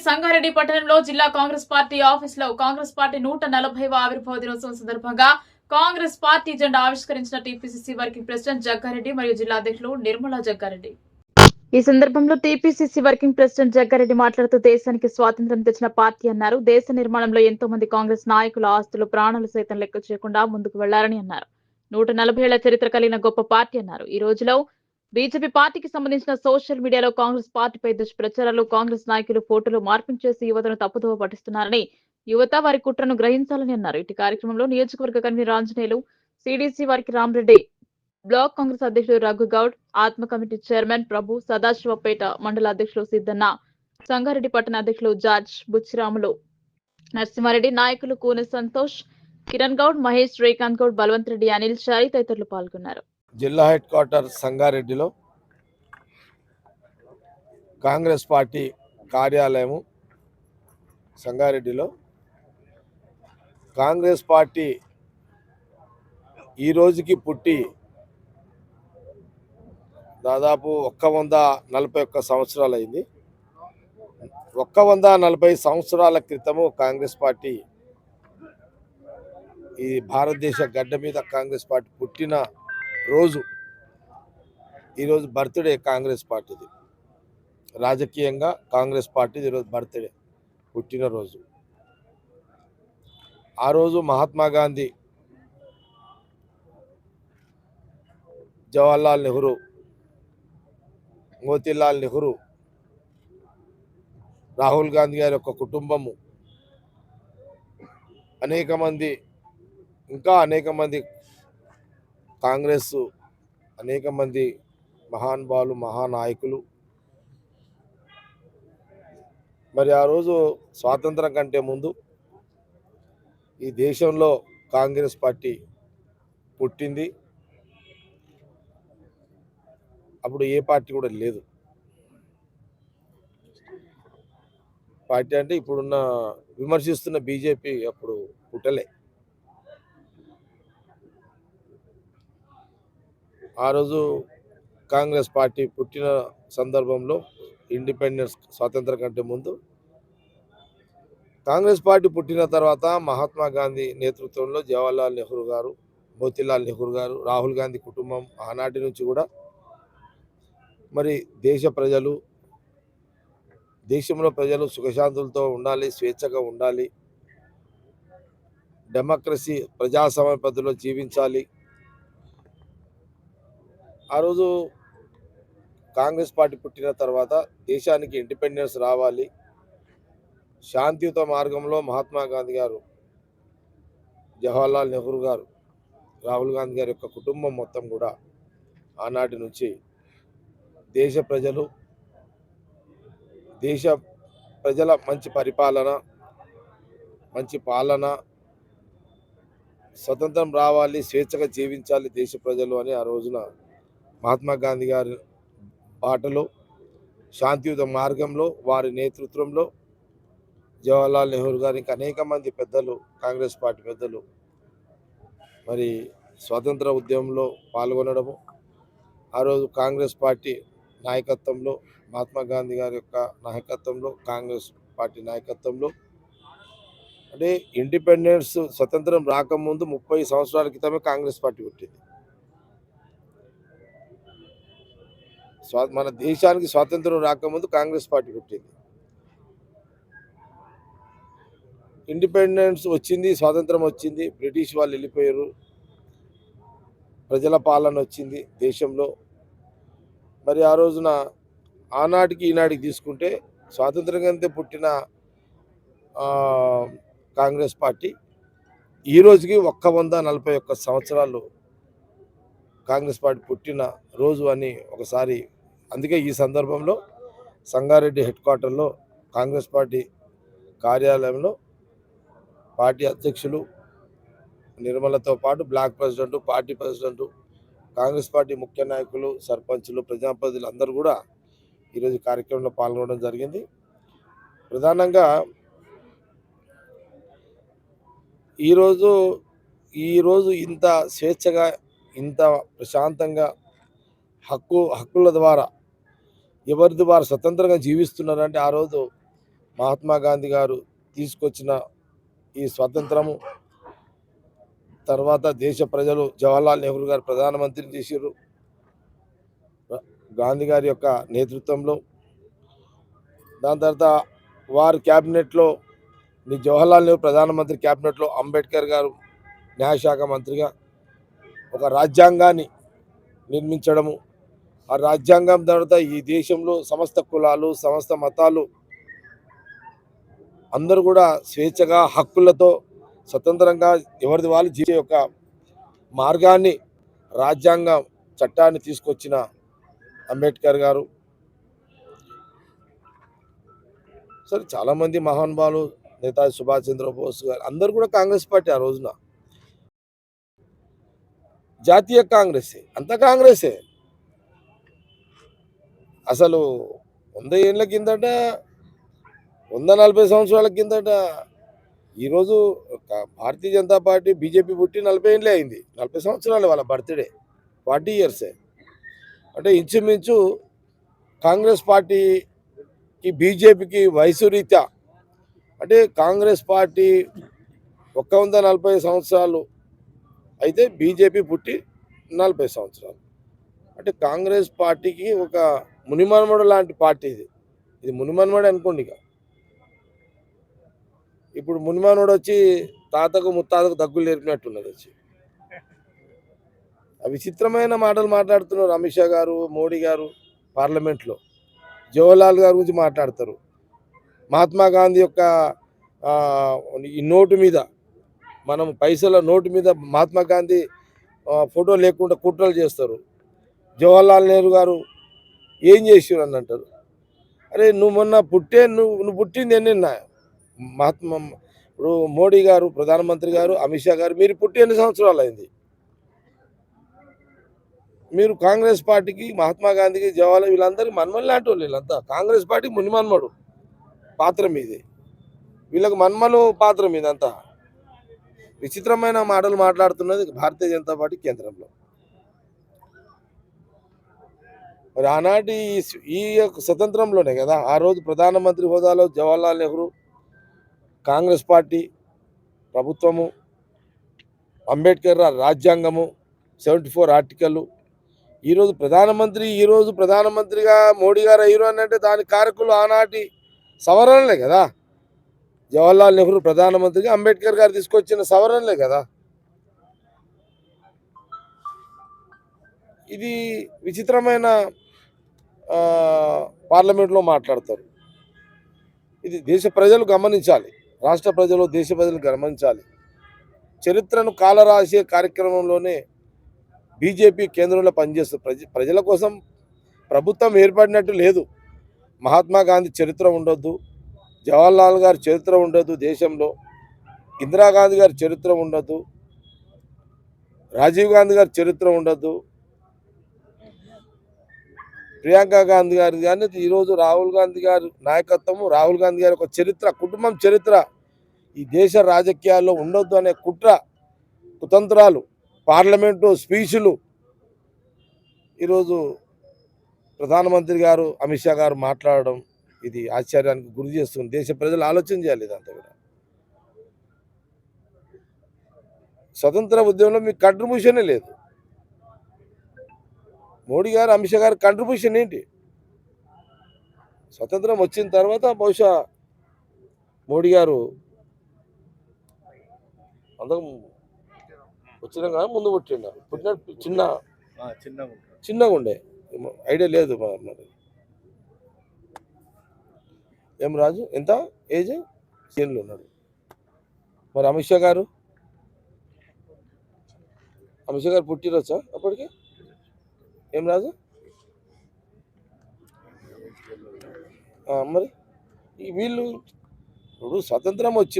సంగారెడ్డి పట్టణంలో జిల్లా కాంగ్రెస్ పార్టీ ఆఫీసులో కాంగ్రెస్ పార్టీ 140వ ఆవిర్భావ దినోత్సవం సందర్భంగా కాంగ్రెస్ పార్టీ జెండా ఆవిష్కరించిన టీపీసీసీ వర్కింగ్ ప్రెసిడెంట్ జగ్గారెడ్డి మరియు జిల్లా అధ్యక్షులు నిర్మలా జగ్గారెడ్డి. ఈ సందర్భంలో టీపీసీసీ వర్కింగ్ ప్రెసిడెంట్ జగ్గారెడ్డి మాట్లాడుతూ దేశానికి స్వాతంత్ర్యం తెచ్చిన పార్టీ అన్నారు. దేశ నిర్మాణంలో ఎంతో మంది కాంగ్రెస్ నాయకుల ఆస్తులు ప్రాణాలు సైతం లెక్క చేయకుండా ముందుకు వెళ్లారని అన్నారు. 140 ఏళ్ల చరిత్ర కలిగిన గొప్ప పార్టీ అన్నారు. ఈ రోజులో బీజేపీ పార్టీకి సంబంధించిన సోషల్ మీడియాలో కాంగ్రెస్ పార్టీపై దుష్ప్రచారాలు, కాంగ్రెస్ నాయకులు ఫోటోలు మార్పింగ్ చేసి యువతను తప్పుదోవ పట్టిస్తున్నారని, యువత వారి కుట్రను గ్రహించాలని అన్నారు. ఇటు కార్యక్రమంలో నియోజకవర్గ కన్వీనర్ ఆంజనేయులు, సిడిసి వారికి రామరెడ్డి, బ్లాక్ కాంగ్రెస్ అధ్యక్షుడు రఘుగౌడ్, ఆత్మ కమిటీ చైర్మన్ ప్రభు, సదాశివపేట మండల అధ్యక్షులు సిద్దన్న, సంగారెడ్డి పట్టణ అధ్యక్షులు జార్జ్, బుచ్చిరాములు, నరసింహారెడ్డి, నాయకులు కూనె సంతోష్, కిరణ్ గౌడ్, మహేష్, శ్రీకాంత్ గౌడ్, బలవంత్ రెడ్డి, అనిల్ చారి తదితరులు పాల్గొన్నారు. జిల్లా హెడ్ క్వార్టర్ సంగారెడ్డిలో కాంగ్రెస్ పార్టీ కార్యాలయము సంగారెడ్డిలో కాంగ్రెస్ పార్టీ ఈ రోజుకి పుట్టి దాదాపు 141 సంవత్సరాలు అయింది. 140 సంవత్సరాల క్రితము కాంగ్రెస్ పార్టీ ఈ భారతదేశ గడ్డ మీద కాంగ్రెస్ పార్టీ పుట్టిన రోజు, ఈరోజు బర్త్డే కాంగ్రెస్ పార్టీది. రాజకీయంగా కాంగ్రెస్ పార్టీది ఈరోజు బర్త్డే, పుట్టినరోజు. ఆ రోజు మహాత్మా గాంధీ, జవహర్లాల్ నెహ్రూ, మోతీలాల్ నెహ్రూ, రాహుల్ గాంధీ గారి యొక్క కుటుంబము, ఇంకా అనేక మంది కాంగ్రెస్ అనేక మంది మహానుభావులు, మహానాయకులు. మరి ఆ రోజు స్వాతంత్రం కంటే ముందు ఈ దేశంలో కాంగ్రెస్ పార్టీ పుట్టింది. అప్పుడు ఏ పార్టీ కూడా లేదు. పార్టీ అంటే ఇప్పుడున్న విమర్శిస్తున్న బీజేపీ అప్పుడు పుట్టలే. ఆ రోజు కాంగ్రెస్ పార్టీ పుట్టిన సందర్భంలో, ఇండిపెండెన్స్ స్వాతంత్రం కంటే ముందు, కాంగ్రెస్ పార్టీ పుట్టిన తర్వాత మహాత్మా గాంధీ నేతృత్వంలో జవహర్లాల్ నెహ్రూ గారు, మోతీలాల్ నెహ్రూ గారు, రాహుల్ గాంధీ కుటుంబం ఆనాటి నుంచి కూడా మరి దేశంలో ప్రజలు సుఖశాంతులతో ఉండాలి, స్వేచ్ఛగా ఉండాలి, డెమోక్రసీ ప్రజాస్వామ్య పద్ధతిలో జీవించాలి. ఆ రోజు కాంగ్రెస్ పార్టీ పుట్టిన తర్వాత దేశానికి ఇండిపెండెన్స్ రావాలి, శాంతియుత మార్గంలో మహాత్మా గాంధీ గారు, జవహర్లాల్ నెహ్రూ గారు, రాహుల్ గాంధీ గారి యొక్క కుటుంబం మొత్తం కూడా ఆనాటి నుంచి దేశ ప్రజల మంచి పరిపాలన, మంచి పాలన, స్వతంత్రం రావాలి, స్వేచ్ఛగా జీవించాలి దేశ ప్రజలు అని ఆ రోజున మహాత్మా గాంధీ గారి బాటలో, శాంతియుత మార్గంలో, వారి నేతృత్వంలో జవహర్లాల్ నెహ్రూ గారు, ఇంకా అనేక మంది పెద్దలు, కాంగ్రెస్ పార్టీ పెద్దలు మరి స్వాతంత్ర ఉద్యమంలో పాల్గొనడము, ఆ రోజు కాంగ్రెస్ పార్టీ నాయకత్వంలో, మహాత్మా గాంధీ గారి యొక్క నాయకత్వంలో, కాంగ్రెస్ పార్టీ నాయకత్వంలో, అంటే ఇండిపెండెన్స్ స్వతంత్రం రాకముందు 30 సంవత్సరాల క్రితమే కాంగ్రెస్ పార్టీ పుట్టింది. మన దేశానికి స్వాతంత్రం రాకముందు కాంగ్రెస్ పార్టీ పుట్టింది. ఇండిపెండెన్స్ వచ్చింది, స్వాతంత్రం వచ్చింది, బ్రిటిష్ వాళ్ళు వెళ్ళిపోయారు, ప్రజల పాలన వచ్చింది దేశంలో. మరి ఆ రోజున ఆనాటికి ఈనాటికి తీసుకుంటే స్వాతంత్రం కంటే పుట్టిన కాంగ్రెస్ పార్టీ ఈ రోజుకి 141 సంవత్సరాలు కాంగ్రెస్ పార్టీ పుట్టిన రోజు అని ఒకసారి. అందుకే ఈ సందర్భంలో సంగారెడ్డి హెడ్ క్వార్టర్లో కాంగ్రెస్ పార్టీ కార్యాలయంలో పార్టీ అధ్యక్షులు నిర్మలతో పాటు block president, party president, Congress party ముఖ్య నాయకులు, సర్పంచులు, ప్రజాప్రతినిధులు అందరూ కూడా ఈరోజు కార్యక్రమంలో పాల్గొనడం జరిగింది. ప్రధానంగా ఈరోజు ఇంత స్వేచ్ఛగా, ఇంత ప్రశాంతంగా, హక్కుల ద్వారా ఎవరిది వారు స్వతంత్రంగా జీవిస్తున్నారంటే ఆ రోజు మహాత్మా గాంధీ గారు తీసుకొచ్చిన ఈ స్వాతంత్రము తర్వాత దేశ ప్రజలు జవహర్లాల్ నెహ్రూ గారు ప్రధానమంత్రిని చేశారు. గాంధీ గారి యొక్క నేతృత్వంలో దాని తర్వాత వారి క్యాబినెట్లో జవహర్లాల్ నెహ్రూ ప్రధానమంత్రి క్యాబినెట్లో అంబేద్కర్ గారు న్యాయశాఖ మంత్రిగా ఒక రాజ్యాంగాన్ని నిర్మించడము. ఆ రాజ్యాంగం తర్వాత ఈ దేశంలో సమస్త కులాలు సమస్త మతాలు అందరూ కూడా స్వేచ్ఛగా హక్కులతో స్వతంత్రంగా ఎవరిది వాళ్ళు జీవించే యొక్క మార్గాన్ని రాజ్యాంగ చట్టాన్ని తీసుకొచ్చిన అంబేద్కర్ గారు. సరే చాలామంది మహానుభావులు నేతాజీ సుభాష్ చంద్రబోస్ గారు అందరూ కూడా కాంగ్రెస్ పార్టీ ఆ రోజున జాతీయ కాంగ్రెసే, అంతా కాంగ్రెసే. అసలు 100 ఏళ్ళ కిందట 140 సంవత్సరాల కిందట ఈరోజు భారతీయ జనతా పార్టీ బీజేపీ పుట్టి 40 ఏళ్ళే అయింది. 40 సంవత్సరాలు వాళ్ళ బర్త్డే, 40 ఇయర్సే. అంటే ఇంచుమించు కాంగ్రెస్ పార్టీకి బీజేపీకి వయసు రీత్యా అంటే కాంగ్రెస్ పార్టీ 140 సంవత్సరాలు అయితే బీజేపీ పుట్టి 40 సంవత్సరాలు. అంటే కాంగ్రెస్ పార్టీకి ఒక మునిమన్మడు లాంటి పార్టీ ఇది మునిమన్మడు అనుకోండి. ఇప్పుడు మునిమనుడు వచ్చి తాతకు ముత్తాతకు దగ్గులు నేర్పినట్టున్నది వచ్చి. విచిత్రమైన మాటలు మాట్లాడుతున్నారు అమిత్ షా గారు, మోడీ గారు పార్లమెంట్లో. జవహర్లాల్ గారి గురించి మాట్లాడతారు. మహాత్మా గాంధీ యొక్క ఈ నోటు మీద మనం పైసల నోటు మీద మహాత్మా గాంధీ ఫోటో లేకుండా కుట్రలు చేస్తారు. జవహర్లాల్ నెహ్రూ గారు ఏం చేసారు అని అంటారు. అరే నువ్వు మొన్న నువ్వు పుట్టింది ఎన్నిన్నా ఇప్పుడు మోడీ గారు ప్రధానమంత్రి గారు, అమిత్ షా గారు మీరు పుట్టి ఎన్ని సంవత్సరాలు అయింది? మీరు కాంగ్రెస్ పార్టీకి మహాత్మా గాంధీకి జవహర్లాల్ వీళ్ళందరికీ మన్మలు లాంటి వాళ్ళు. వీళ్ళంతా కాంగ్రెస్ పార్టీకి మునిమన్మడు పాత్ర మీది, వీళ్ళకి మన్మలు పాత్ర మీద అంతా విచిత్రమైన మాటలు మాట్లాడుతున్నది భారతీయ జనతా పార్టీ కేంద్రంలో. మరి ఆనాటి ఈ యొక్క స్వతంత్రంలోనే కదా ఆ రోజు ప్రధానమంత్రి హోదాలో జవహర్లాల్ నెహ్రూ, కాంగ్రెస్ పార్టీ ప్రభుత్వము, అంబేద్కర్ రాజ్యాంగము 74 ఆర్టికల్. ఈరోజు ప్రధానమంత్రిగా మోడీ గారు అయ్యారు అని అంటే దాని కారకులు ఆనాటి సవరణలే కదా. జవహర్లాల్ నెహ్రూ ప్రధానమంత్రిగా అంబేద్కర్ గారు తీసుకొచ్చిన సవరణలే కదా. ఇది విచిత్రమైన పార్లమెంట్లో మాట్లాడతారు. ఇది దేశ ప్రజలు గమనించాలి, రాష్ట్ర ప్రజలు దేశ ప్రజలు గమనించాలి. చరిత్రను కాలరాసే కార్యక్రమంలోనే బీజేపీ కేంద్రంలో పనిచేస్తుంది. ప్రజల కోసం ప్రభుత్వం ఏర్పడినట్టు లేదు. మహాత్మా గాంధీ చరిత్ర ఉండొద్దు, జవహర్లాల్ గారి చరిత్ర ఉండొద్దు, దేశంలో ఇందిరాగాంధీ గారి చరిత్ర ఉండొద్దు, రాజీవ్ గాంధీ గారి చరిత్ర ఉండొద్దు, ప్రియాంక గాంధీ గారి కానీ ఈరోజు రాహుల్ గాంధీ గారి నాయకత్వము, రాహుల్ గాంధీ గారి ఒక చరిత్ర, కుటుంబం చరిత్ర ఈ దేశ రాజకీయాల్లో ఉండొద్దు అనే కుతంత్రాలు, పార్లమెంటు స్పీచ్లు ఈరోజు ప్రధానమంత్రి గారు, అమిత్ షా గారు మాట్లాడడం ఇది ఆశ్చర్యానికి గురి చేస్తుంది. దేశ ప్రజలు ఆలోచన చేయాలి. ఇదంతా కూడా స్వతంత్ర ఉద్యమంలో మీకు కంట్రిబ్యూషనే లేదు. మోడీ గారు, అమిత్ షా గారు కంట్రిబ్యూషన్ ఏంటి? స్వతంత్రం వచ్చిన తర్వాత బహుశా మోడీ గారు అందరం వచ్చినాక ముందు పుట్టినట్టు చిన్నగా ఉండే ఐడియా లేదు మరి. ఏం రాజు ఎంత ఏజ్ సీన్లు ఉన్నాడు. మరి అమిత్ షా గారు పుట్టిరొచ్చా అప్పటికి? ఏం రాజు మరి వీళ్ళు ఇప్పుడు స్వతంత్రం వచ్చి